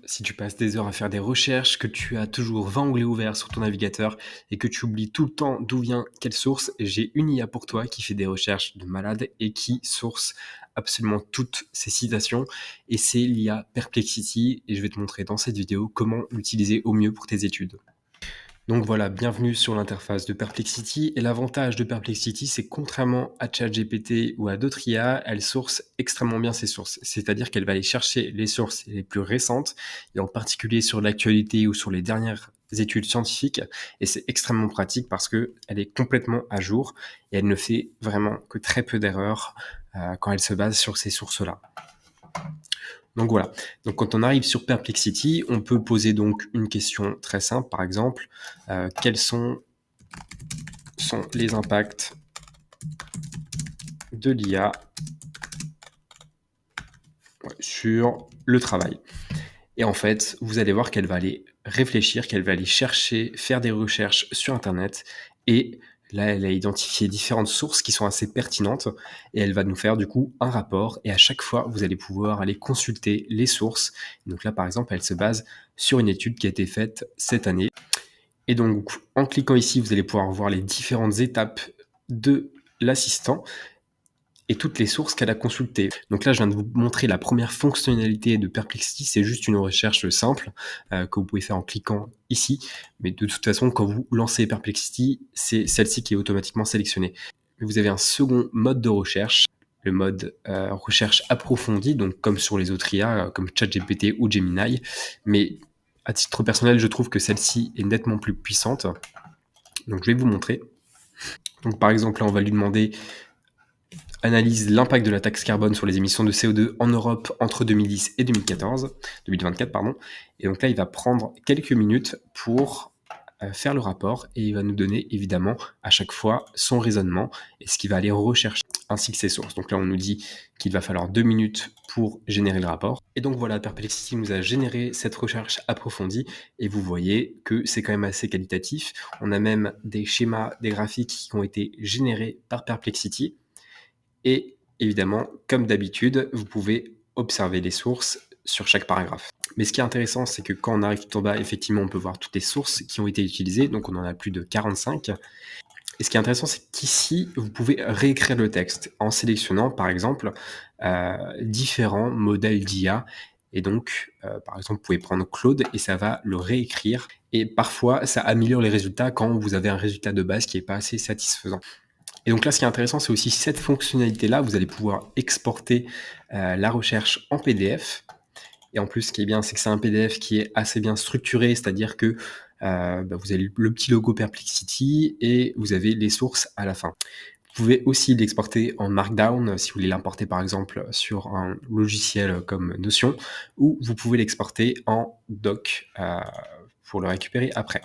si tu passes des heures à faire des recherches, que tu as toujours 20 onglets ouverts sur ton navigateur et que tu oublies tout le temps d'où vient quelle source, j'ai une IA pour toi qui fait des recherches de malade et qui source absolument toutes ces citations. Et c'est l'IA Perplexity et je vais te montrer dans cette vidéo comment l'utiliser au mieux pour tes études. Donc voilà, bienvenue sur l'interface de Perplexity. Et l'avantage de Perplexity, c'est que contrairement à ChatGPT ou à d'autres IA, elle source extrêmement bien ses sources. C'est-à-dire qu'elle va aller chercher les sources les plus récentes, et en particulier sur l'actualité ou sur les dernières études scientifiques. Et c'est extrêmement pratique parce que elle est complètement à jour et elle ne fait vraiment que très peu d'erreurs quand elle se base sur ces sources-là. Donc voilà. Donc quand on arrive sur Perplexity, on peut poser donc une question très simple, par exemple, quels sont les impacts de l'IA sur le travail. Et en fait, vous allez voir qu'elle va aller réfléchir, qu'elle va aller chercher, faire des recherches sur Internet. Et là, elle a identifié différentes sources qui sont assez pertinentes. Et elle va nous faire du coup un rapport. Et à chaque fois, vous allez pouvoir aller consulter les sources. Donc là, par exemple, elle se base sur une étude qui a été faite cette année. Et donc, en cliquant ici, vous allez pouvoir voir les différentes étapes de l'assistant et toutes les sources qu'elle a consultées. Donc là, je viens de vous montrer la première fonctionnalité de Perplexity. C'est juste une recherche simple que vous pouvez faire en cliquant ici. Mais de toute façon, quand vous lancez Perplexity, c'est celle-ci qui est automatiquement sélectionnée. Vous avez un second mode de recherche, le mode recherche approfondie, donc comme sur les autres IA, comme ChatGPT ou Gemini. Mais à titre personnel, je trouve que celle-ci est nettement plus puissante. Donc je vais vous montrer. Donc par exemple, là, on va lui demander analyse l'impact de la taxe carbone sur les émissions de CO2 en Europe entre 2010 et 2024, pardon. Et donc là, il va prendre quelques minutes pour faire le rapport et il va nous donner évidemment à chaque fois son raisonnement et ce qu'il va aller rechercher ainsi que ses sources. Donc là, on nous dit qu'il va falloir 2 minutes pour générer le rapport. Et donc voilà, Perplexity nous a généré cette recherche approfondie et vous voyez que c'est quand même assez qualitatif. On a même des schémas, des graphiques qui ont été générés par Perplexity. Et évidemment, comme d'habitude, vous pouvez observer les sources sur chaque paragraphe. Mais ce qui est intéressant, c'est que quand on arrive tout en bas, effectivement, on peut voir toutes les sources qui ont été utilisées. Donc, on en a plus de 45. Et ce qui est intéressant, c'est qu'ici, vous pouvez réécrire le texte en sélectionnant, par exemple, différents modèles d'IA. Et donc, par exemple, vous pouvez prendre Claude et ça va le réécrire. Et parfois, ça améliore les résultats quand vous avez un résultat de base qui n'est pas assez satisfaisant. Et donc là, ce qui est intéressant, c'est aussi cette fonctionnalité-là. Vous allez pouvoir exporter la recherche en PDF. Et en plus, ce qui est bien, c'est que c'est un PDF qui est assez bien structuré, c'est-à-dire que vous avez le petit logo Perplexity et vous avez les sources à la fin. Vous pouvez aussi l'exporter en Markdown si vous voulez l'importer par exemple sur un logiciel comme Notion, ou vous pouvez l'exporter en doc pour le récupérer après.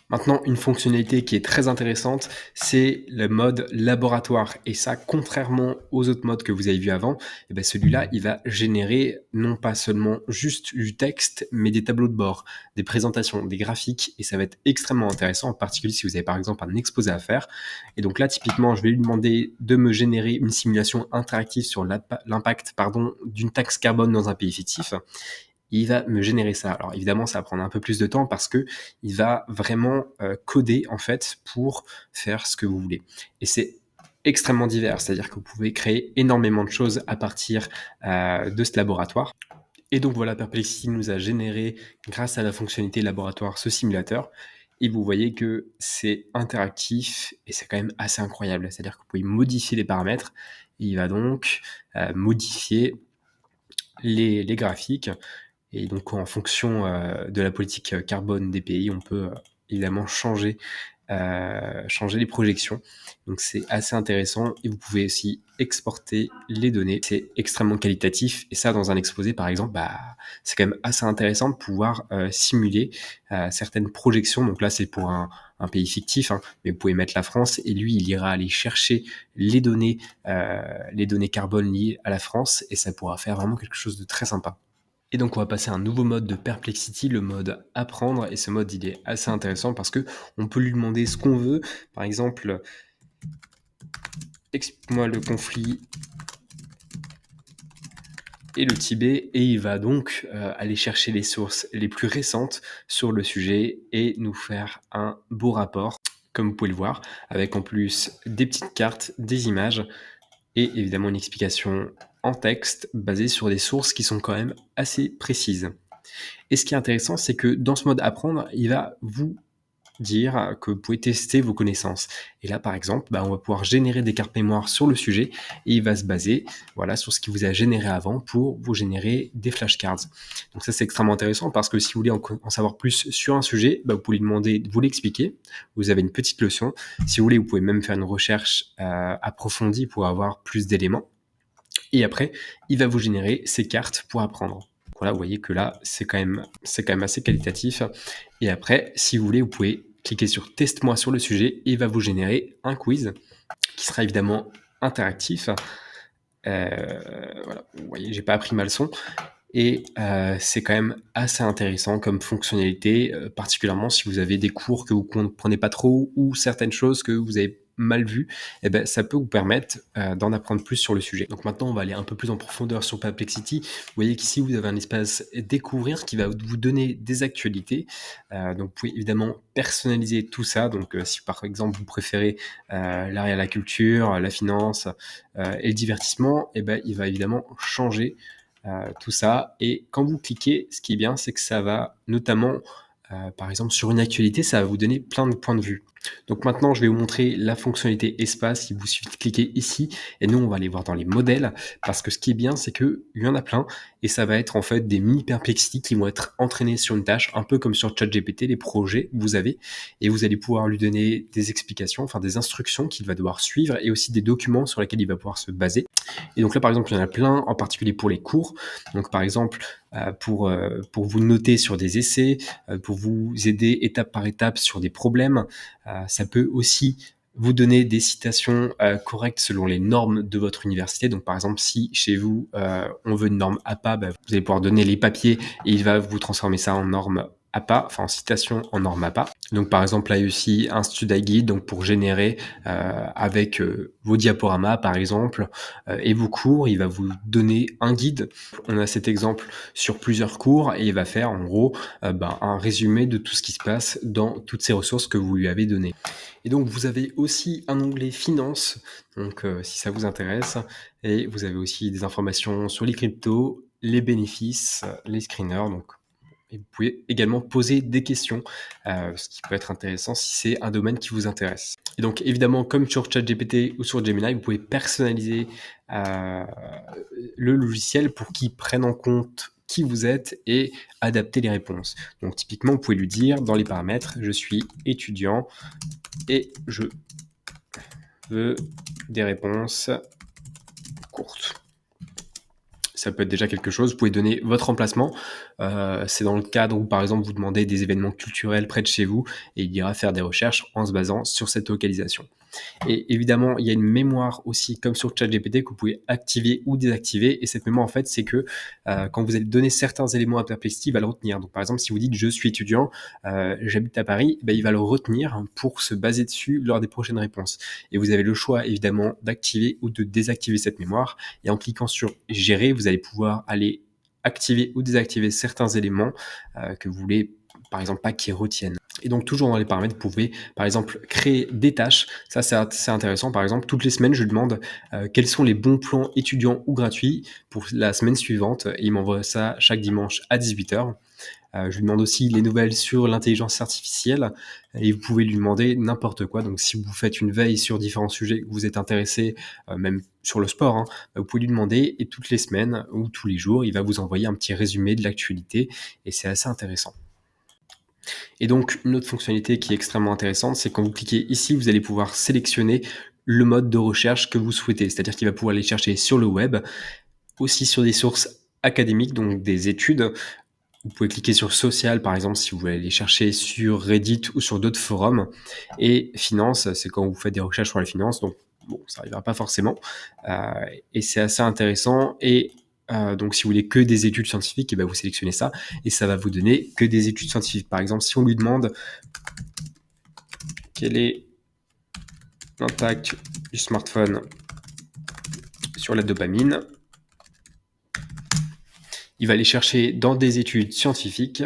Maintenant, une fonctionnalité qui est très intéressante, c'est le mode laboratoire. Et ça, contrairement aux autres modes que vous avez vus avant, celui-là, il va générer non pas seulement juste du texte, mais des tableaux de bord, des présentations, des graphiques. Et ça va être extrêmement intéressant, en particulier si vous avez par exemple un exposé à faire. Et donc là, typiquement, je vais lui demander de me générer une simulation interactive sur l'impact d'une taxe carbone dans un pays fictif. Il va me générer ça. Alors évidemment, ça va prendre un peu plus de temps parce que il va vraiment coder en fait pour faire ce que vous voulez. Et c'est extrêmement divers, c'est-à-dire que vous pouvez créer énormément de choses à partir de ce laboratoire. Et donc voilà, Perplexity nous a généré, grâce à la fonctionnalité laboratoire, ce simulateur. Et vous voyez que c'est interactif et c'est quand même assez incroyable. C'est-à-dire que vous pouvez modifier les paramètres et il va donc modifier les graphiques. Et donc, en fonction de la politique carbone des pays, on peut évidemment changer les projections. Donc, c'est assez intéressant et vous pouvez aussi exporter les données. C'est extrêmement qualitatif et ça, dans un exposé, par exemple, c'est quand même assez intéressant de pouvoir simuler certaines projections. Donc là, c'est pour un pays fictif, hein, mais vous pouvez mettre la France et lui, il ira aller chercher les données carbone liées à la France et ça pourra faire vraiment quelque chose de très sympa. Et donc on va passer à un nouveau mode de Perplexity, le mode apprendre. Et ce mode, il est assez intéressant parce que on peut lui demander ce qu'on veut. Par exemple, explique-moi le conflit et le Tibet et il va donc aller chercher les sources les plus récentes sur le sujet et nous faire un beau rapport, comme vous pouvez le voir, avec en plus des petites cartes, des images et évidemment une explication en texte basée sur des sources qui sont quand même assez précises. Et ce qui est intéressant, c'est que dans ce mode apprendre, il va vous dire que vous pouvez tester vos connaissances. Et là, par exemple, on va pouvoir générer des cartes mémoire sur le sujet et il va se baser sur ce qui vous a généré avant pour vous générer des flashcards. Donc ça, c'est extrêmement intéressant parce que si vous voulez en savoir plus sur un sujet, vous pouvez lui demander de vous l'expliquer. Vous avez une petite leçon. Si vous voulez, vous pouvez même faire une recherche approfondie pour avoir plus d'éléments. Et après, il va vous générer ces cartes pour apprendre. Voilà, vous voyez que là, c'est quand même assez qualitatif. Et après, si vous voulez, vous pouvez cliquer sur Teste-moi sur le sujet et il va vous générer un quiz qui sera évidemment interactif. Voilà, vous voyez, j'ai pas appris ma leçon. Et c'est quand même assez intéressant comme fonctionnalité, particulièrement si vous avez des cours que vous comprenez pas trop ou certaines choses que vous avez mal vues, ça peut vous permettre d'en apprendre plus sur le sujet. Donc maintenant, on va aller un peu plus en profondeur sur Perplexity. Vous voyez qu'ici, vous avez un espace découvrir qui va vous donner des actualités. Donc vous pouvez évidemment personnaliser tout ça. Donc si par exemple vous préférez l'art et la culture, la finance et le divertissement, il va évidemment changer tout ça. Et quand vous cliquez, ce qui est bien, c'est que ça va notamment, par exemple, sur une actualité, ça va vous donner plein de points de vue. Donc maintenant, je vais vous montrer la fonctionnalité espace. Il vous suffit de cliquer ici et nous, on va aller voir dans les modèles parce que ce qui est bien, c'est qu'il y en a plein et ça va être en fait des mini perplexités qui vont être entraînés sur une tâche, un peu comme sur ChatGPT, les projets que vous avez et vous allez pouvoir lui donner des explications, enfin des instructions qu'il va devoir suivre et aussi des documents sur lesquels il va pouvoir se baser. Et donc là, par exemple, il y en a plein, en particulier pour les cours. Donc par exemple, pour vous noter sur des essais, pour vous aider étape par étape sur des problèmes. Ça peut aussi vous donner des citations correctes selon les normes de votre université. Donc par exemple, si chez vous, on veut une norme APA, vous allez pouvoir donner les papiers et il va vous transformer ça en norme APA, enfin en citation en norme APA. Donc par exemple, là il y a aussi un study guide donc pour générer avec vos diaporamas par exemple et vos cours, il va vous donner un guide. On a cet exemple sur plusieurs cours et il va faire en gros un résumé de tout ce qui se passe dans toutes ces ressources que vous lui avez données. Et donc vous avez aussi un onglet finance, donc si ça vous intéresse, et vous avez aussi des informations sur les cryptos, les bénéfices, les screeners, donc et vous pouvez également poser des questions, ce qui peut être intéressant si c'est un domaine qui vous intéresse. Et donc évidemment, comme sur ChatGPT ou sur Gemini, vous pouvez personnaliser le logiciel pour qu'il prenne en compte qui vous êtes et adapter les réponses. Donc typiquement, vous pouvez lui dire dans les paramètres, je suis étudiant et je veux des réponses courtes. Ça peut être déjà quelque chose. Vous pouvez donner votre emplacement. C'est dans le cadre où, par exemple, vous demandez des événements culturels près de chez vous et il ira faire des recherches en se basant sur cette localisation. Et évidemment, il y a une mémoire aussi, comme sur ChatGPT, que vous pouvez activer ou désactiver. Et cette mémoire, en fait, c'est que quand vous allez donner certains éléments à Perplexity, il va le retenir. Donc, par exemple, si vous dites « je suis étudiant, j'habite à Paris », il va le retenir pour se baser dessus lors des prochaines réponses. Et vous avez le choix, évidemment, d'activer ou de désactiver cette mémoire. Et en cliquant sur « gérer », vous allez pouvoir aller activer ou désactiver certains éléments que vous voulez, par exemple, pas qu'ils retiennent. Et donc, toujours dans les paramètres, vous pouvez, par exemple, créer des tâches. Ça, c'est intéressant. Par exemple, toutes les semaines, je lui demande quels sont les bons plans étudiants ou gratuits pour la semaine suivante. Et il m'envoie ça chaque dimanche à 18h. Je lui demande aussi les nouvelles sur l'intelligence artificielle et vous pouvez lui demander n'importe quoi. Donc, si vous faites une veille sur différents sujets que vous êtes intéressé, même sur le sport, vous pouvez lui demander et toutes les semaines ou tous les jours, il va vous envoyer un petit résumé de l'actualité et c'est assez intéressant. Et donc, une autre fonctionnalité qui est extrêmement intéressante, c'est quand vous cliquez ici, vous allez pouvoir sélectionner le mode de recherche que vous souhaitez. C'est-à-dire qu'il va pouvoir aller chercher sur le web, aussi sur des sources académiques, donc des études. Vous pouvez cliquer sur social, par exemple, si vous voulez aller chercher sur Reddit ou sur d'autres forums. Et finance, c'est quand vous faites des recherches sur la finance. Donc, bon, ça n'arrivera pas forcément. Et c'est assez intéressant. Et donc, si vous voulez que des études scientifiques, vous sélectionnez ça et ça va vous donner que des études scientifiques. Par exemple, si on lui demande quel est l'impact du smartphone sur la dopamine, Il va aller chercher dans des études scientifiques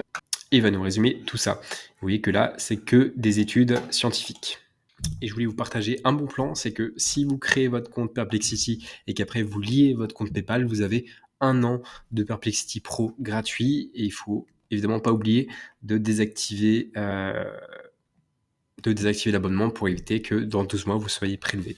et il va nous résumer tout ça. Vous voyez que là, c'est que des études scientifiques. Et je voulais vous partager un bon plan, c'est que si vous créez votre compte Perplexity et qu'après vous liez votre compte PayPal, vous avez 1 an de Perplexity Pro gratuit et il faut évidemment pas oublier de désactiver l'abonnement pour éviter que dans 12 mois vous soyez prélevé.